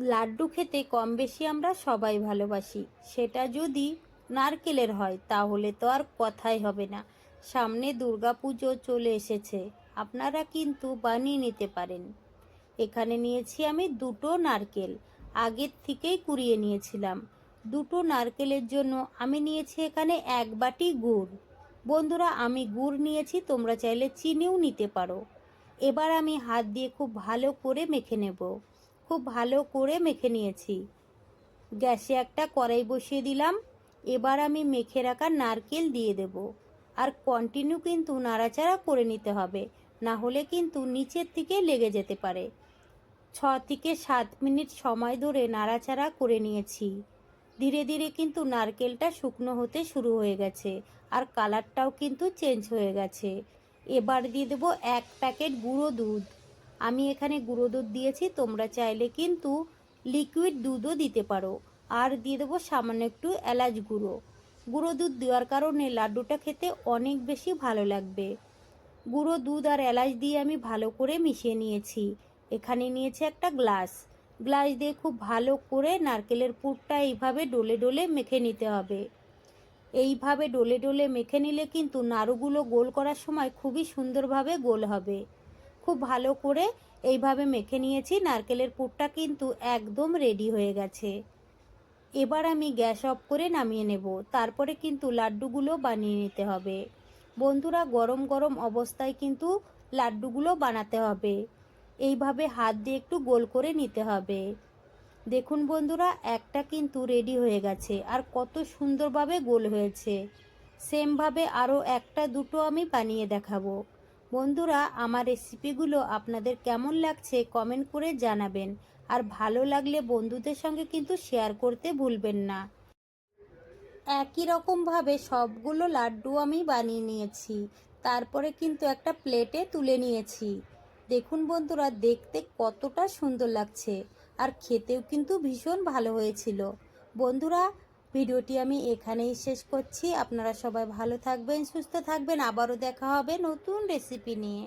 লাড্ডু খেতে কম বেশি আমরা সবাই ভালোবাসি, সেটা যদি নারকেলের হয় তাহলে তো আর কথাই হবে না। সামনে দুর্গাপুজো চলে এসেছে, আপনারা কিন্তু বানিয়ে নিতে পারেন। এখানে নিয়েছি আমি দুটো নারকেল, আগের থেকেই কুড়িয়ে নিয়েছিলাম। দুটো নারকেলের জন্য আমি নিয়েছি এখানে 1 বাটি গুড়। বন্ধুরা, আমি গুড় নিয়েছি, তোমরা চাইলে চিনিও নিতে পারো। এবার আমি হাত দিয়ে খুব ভালো করে মেখে নেব। খুব ভালো করে মেখে নিয়েছি। গ্যাসে একটা কড়াই বসিয়ে দিলাম। এবার আমি মেখে রাখা নারকেল দিয়ে দেব। আর কন্টিনিউ কিন্তু নাড়াচাড়া করে নিতে হবে, না হলে কিন্তু নিচের দিকে লেগে যেতে পারে। 6 থেকে 7 মিনিট সময় ধরে নাড়াচাড়া করে নিয়েছি। ধীরে ধীরে কিন্তু নারকেলটা শুকনো হতে শুরু হয়ে গেছে, আর কালারটাও কিন্তু চেঞ্জ হয়ে গেছে। এবার দিয়ে দেবো 1 প্যাকেট গুঁড়ো দুধ। আমি এখানে গুঁড়ো দুধ দিয়েছি, তোমরা চাইলে কিন্তু লিকুইড দুধও দিতে পারো। আর দিয়ে দেবো সামান্য একটু এলাচ গুঁড়ো। গুঁড়ো দুধ দেওয়ার কারণে লাড্ডুটা খেতে অনেক বেশি ভালো লাগবে। গুঁড়ো দুধ আর এলাচ দিয়ে আমি ভালো করে মিশিয়ে নিয়েছি। এখানে নিয়েছি একটা গ্লাস। গ্লাস দিয়ে খুব ভালো করে নারকেলের পুরটা এইভাবে ডলে ডলে মেখে নিতে হবে। এইভাবে ডলে ডলে মেখে নিলে কিন্তু নাড়ুগুলো গোল করার সময় খুবই সুন্দরভাবে গোল হবে। খুব ভালো করে এইভাবে মেখে নিয়েছি। নারকেলের পুরটা কিন্তু একদম রেডি হয়ে গেছে। এবার আমি গ্যাস অফ করে নামিয়ে নেব। তারপরে কিন্তু লাড্ডুগুলো বানিয়ে নিতে হবে। বন্ধুরা, গরম গরম অবস্থায় কিন্তু লাড্ডুগুলো বানাতে হবে। এইভাবে হাত দিয়ে একটু গোল করে নিতে হবে। দেখুন বন্ধুরা, একটা কিন্তু রেডি হয়ে গেছে, আর কত সুন্দরভাবে গোল হয়েছে। সেমভাবে আরও একটা দুটো আমি বানিয়ে দেখাবো। বন্ধুরা, আমার রেসিপিগুলো আপনাদের কেমন লাগছে কমেন্ট করে জানাবেন। আর ভালো লাগলে বন্ধুদের সঙ্গে কিন্তু শেয়ার করতে ভুলবেন না। একই রকমভাবে সবগুলো লাড্ডু আমি বানিয়ে নিয়েছি। তারপরে কিন্তু একটা প্লেটে তুলে নিয়েছি। দেখুন বন্ধুরা, দেখতে কতটা সুন্দর লাগছে, আর খেতেও কিন্তু ভীষণ ভালো হয়েছিল। বন্ধুরা, ভিডিওটি আমি এখানেই শেষ করছি। আপনারা সবাই ভালো থাকবেন, সুস্থ থাকবেন। আবারও দেখা হবে নতুন রেসিপি নিয়ে।